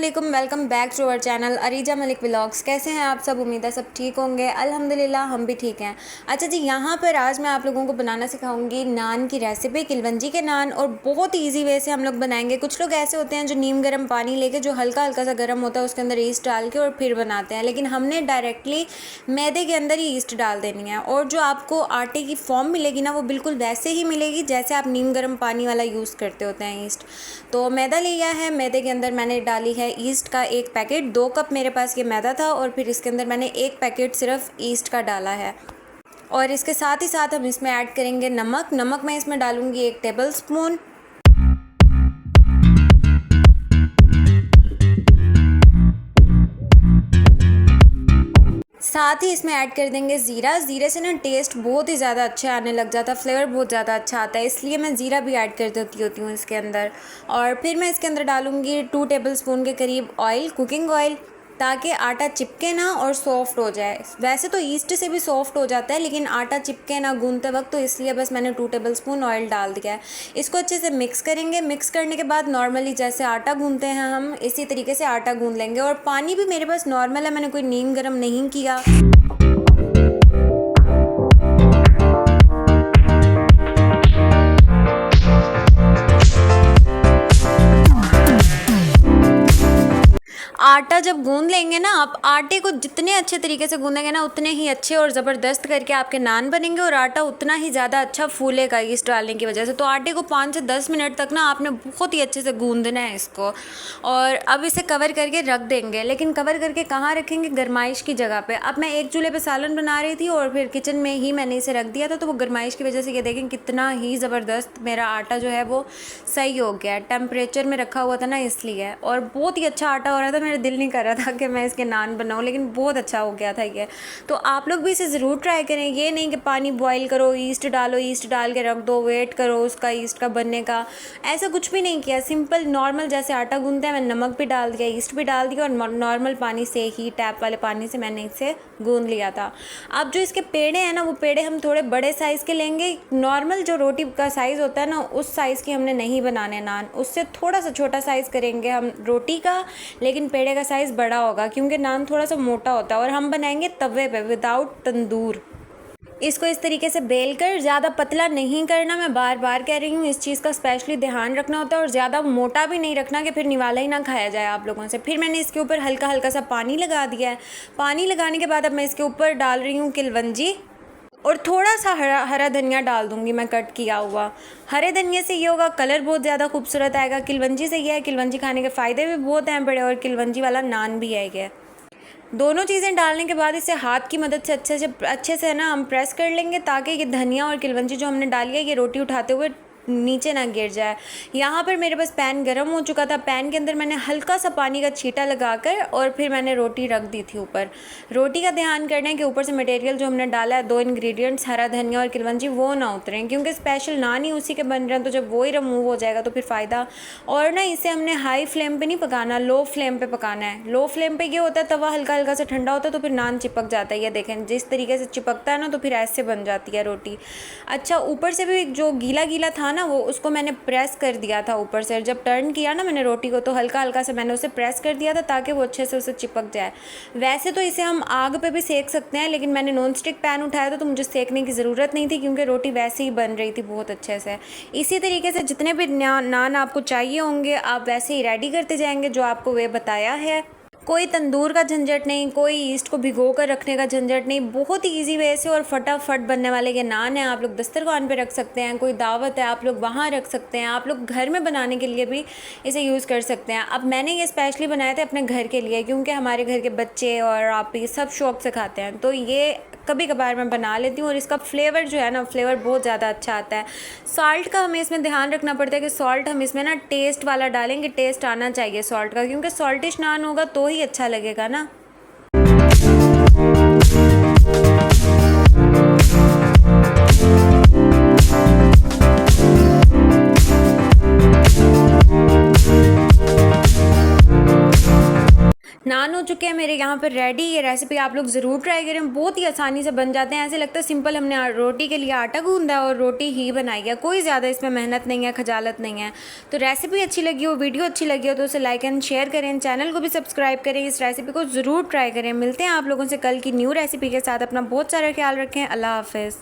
वालेकुम, welcome back to our channel Areeja Malik vlogs. कैसे हैं आप सब? उम्मीद है सब ठीक होंगे। अल्हम्दुलिल्लाह हम भी ठीक हैं। अच्छा जी, यहाँ पर आज मैं आप लोगों को बनाना सिखाऊंगी नान की रेसिपी, किलवंजी के नान, और बहुत ईजी वे से हम लोग बनाएंगे। कुछ लोग ऐसे होते हैं जो नीम गर्म पानी लेके, जो हल्का हल्का सा गर्म होता है, उसके अंदर ईस्ट डाल के और फिर बनाते हैं, लेकिन हमने डायरेक्टली मैदे के अंदर ही ईस्ट डाल देनी है। और जो आपको आटे की फॉर्म मिलेगी ना, वो बिल्कुल वैसे ही मिलेगी जैसे आप नीम गर्म पानी वाला यूज़ करते होते हैं ईस्ट। तो मैदा लिया है, मैदे के अंदर मैंने डाली है ईस्ट का 1 पैकेट। 2 कप मेरे पास ये मैदा था और फिर इसके अंदर मैंने 1 पैकेट सिर्फ ईस्ट का डाला है। और इसके साथ ही साथ हम इसमें ऐड करेंगे नमक। नमक मैं इसमें डालूँगी 1 टेबल स्पून। साथ ही इसमें ऐड कर देंगे ज़ीरा। ज़ीरे से ना टेस्ट बहुत ही ज़्यादा अच्छा आने लग जाता है, फ्लेवर बहुत ज़्यादा अच्छा आता है, इसलिए मैं ज़ीरा भी ऐड कर देती होती हूँ इसके अंदर। और फिर मैं इसके अंदर डालूँगी 2 टेबल स्पून के करीब ऑयल, कुकिंग ऑयल, ताकि आटा चिपके ना और सॉफ्ट हो जाए। वैसे तो ईस्ट से भी सॉफ्ट हो जाता है, लेकिन आटा चिपके ना गूंदते वक्त, तो इसलिए बस मैंने 2 टेबल स्पून ऑयल डाल दिया है। इसको अच्छे से मिक्स करेंगे। मिक्स करने के बाद नॉर्मली जैसे आटा गूंदते हैं हम, इसी तरीके से आटा गूंद लेंगे। और पानी भी मेरे पास नॉर्मल है, मैंने कोई नीम गर्म नहीं किया। आटा जब गूंद लेंगे ना, आप आटे को जितने अच्छे तरीके से गूंदेंगे ना, उतने ही अच्छे और ज़बरदस्त करके आपके नान बनेंगे, और आटा उतना ही ज़्यादा अच्छा फूलेगा ईस्ट डालने की वजह से। तो आटे को 5 से 10 मिनट तक ना आपने बहुत ही अच्छे से गूंदना है इसको। और अब इसे कवर करके रख देंगे, लेकिन कवर करके कहाँ रखेंगे? गरमाइश की जगह पे। अब मैं एक चूल्हे पे सालन बना रही थी और फिर किचन में ही मैंने इसे रख दिया था, तो वो गरमाइश की वजह से ये देखें कितना ही ज़बरदस्त मेरा आटा जो है वो सही हो गया। टेम्परेचर में रखा हुआ था ना, इसलिए। और बहुत ही अच्छा आटा हो रहा था, मेरा दिल नहीं कर रहा था कि मैं इसके नान बनाऊं, लेकिन बहुत अच्छा हो गया था ये। तो आप लोग भी इसे ज़रूर ट्राई करें। ये नहीं कि पानी बॉईल करो, ईस्ट डालो, ईस्ट डाल के रख दो, वेट करो उसका ईस्ट का बनने का, ऐसा कुछ भी नहीं किया। सिंपल नॉर्मल जैसे आटा गूंदते हैं, मैंने नमक भी डाल दिया, ईस्ट भी डाल दिया, और नॉर्मल पानी से ही, टैप वाले पानी से मैंने इसे गूंद लिया था। अब जो इसके पेड़े हैं ना, वो पेड़े हम थोड़े बड़े साइज़ के लेंगे। नॉर्मल जो रोटी का साइज़ होता है ना, उस साइज़ की हमने नहीं बनाने नान, उससे थोड़ा सा छोटा साइज़ करेंगे हम रोटी का, लेकिन पेड़े का साइज़ बड़ा होगा, क्योंकि नान थोड़ा सा मोटा होता है। और हम बनाएंगे तवे पे, विदाउट तंदूर। इसको इस तरीके से बेल कर, ज़्यादा पतला नहीं करना, मैं बार बार कह रही हूँ, इस चीज़ का स्पेशली ध्यान रखना होता है। और ज़्यादा मोटा भी नहीं रखना कि फिर निवाला ही ना खाया जाए आप लोगों से। फिर मैंने इसके ऊपर हल्का हल्का सा पानी लगा दिया है। पानी लगाने के बाद अब मैं इसके ऊपर डाल रही हूँ किलवंजी, और थोड़ा सा हरा धनिया डाल दूंगी मैं, कट किया हुआ। हरे धनिया से ये होगा, कलर बहुत ज़्यादा खूबसूरत आएगा। किलवंजी से ये है, किलवंजी खाने के फ़ायदे भी बहुत हैं बड़े, और किलवंजी वाला नान भी है ये। दोनों चीज़ें डालने के बाद इसे हाथ की मदद से अच्छे से ना हम प्रेस कर लेंगे, ताकि ये धनिया और किलवंजी जो हमने डाली है, ये रोटी उठाते हुए नीचे ना गिर जाए। यहाँ पर मेरे पास पैन गरम हो चुका था। पैन के अंदर मैंने हल्का सा पानी का छींटा लगाकर और फिर मैंने रोटी रख दी थी ऊपर। रोटी का ध्यान करना है कि ऊपर से मटेरियल जो हमने डाला है, 2 इंग्रेडिएंट्स हरा धनिया और किलवंजी, वो ना उतरें, क्योंकि स्पेशल नान ही उसी के बन रहे हैं। तो जब वो ही रिमूव हो जाएगा तो फिर फ़ायदा। और ना इसे हमने हाई फ्लेम पर नहीं पकाना, लो फ्लेम पर पकाना है। लो फ्लेम पर ये होता है, तवा हल्का हल्का सा ठंडा होता है तो फिर नान चिपक जाता है। ये देखें जिस तरीके से चिपकता है ना, तो फिर ऐसे बन जाती है रोटी। अच्छा, ऊपर से भी जो गीला गीला था ना, वो उसको मैंने प्रेस कर दिया था ऊपर से। जब टर्न किया ना मैंने रोटी को, तो हल्का हल्का से मैंने उसे प्रेस कर दिया था, ताकि वो अच्छे से उसे चिपक जाए। वैसे तो इसे हम आग पे भी सेक सकते हैं, लेकिन मैंने नॉन स्टिक पैन उठाया था, तो मुझे सेकने की ज़रूरत नहीं थी, क्योंकि रोटी वैसे ही बन रही थी बहुत अच्छे से। इसी तरीके से जितने भी नान आपको चाहिए होंगे, आप वैसे ही रेडी करते जाएंगे जो आपको वे बताया है। कोई तंदूर का झंझट नहीं, कोई ईस्ट को भिगो कर रखने का झंझट नहीं। बहुत ही ईजी वे से और फटाफट बनने वाले ये नान हैं। आप लोग दस्तरखान पे रख सकते हैं, कोई दावत है आप लोग वहाँ रख सकते हैं, आप लोग घर में बनाने के लिए भी इसे यूज़ कर सकते हैं। अब मैंने ये स्पेशली बनाए थे अपने घर के लिए, क्योंकि हमारे घर के बच्चे और आप भी सब शौक से खाते हैं, तो ये कभी कभार मैं बना लेती हूँ। और इसका फ्लेवर जो है ना, फ्लेवर बहुत ज़्यादा अच्छा आता है। सॉल्ट का हमें इसमें ध्यान रखना पड़ता है कि सॉल्ट हम इसमें ना टेस्ट वाला डालेंगे, टेस्ट आना चाहिए सॉल्ट का, क्योंकि सॉल्टिश नान होगा तो ही अच्छा लगेगा ना। नान हो चुके हैं मेरे यहाँ पर रेडी। ये रेसिपी आप लोग ज़रूर ट्राई करें, बहुत ही आसानी से बन जाते हैं। ऐसे लगता है सिंपल हमने रोटी के लिए आटा गूंदा और रोटी ही बनाई है, कोई ज़्यादा इसमें मेहनत नहीं है, खजालत नहीं है। तो रेसिपी अच्छी लगी हो, वीडियो अच्छी लगी हो तो उसे लाइक एंड शेयर करें, चैनल को भी सब्सक्राइब करें, इस रेसिपी को ज़रूर ट्राई करें। मिलते हैं आप लोगों से कल की न्यू रेसिपी के साथ। अपना बहुत सारा ख्याल रखें। अल्लाह हाफ़िज़।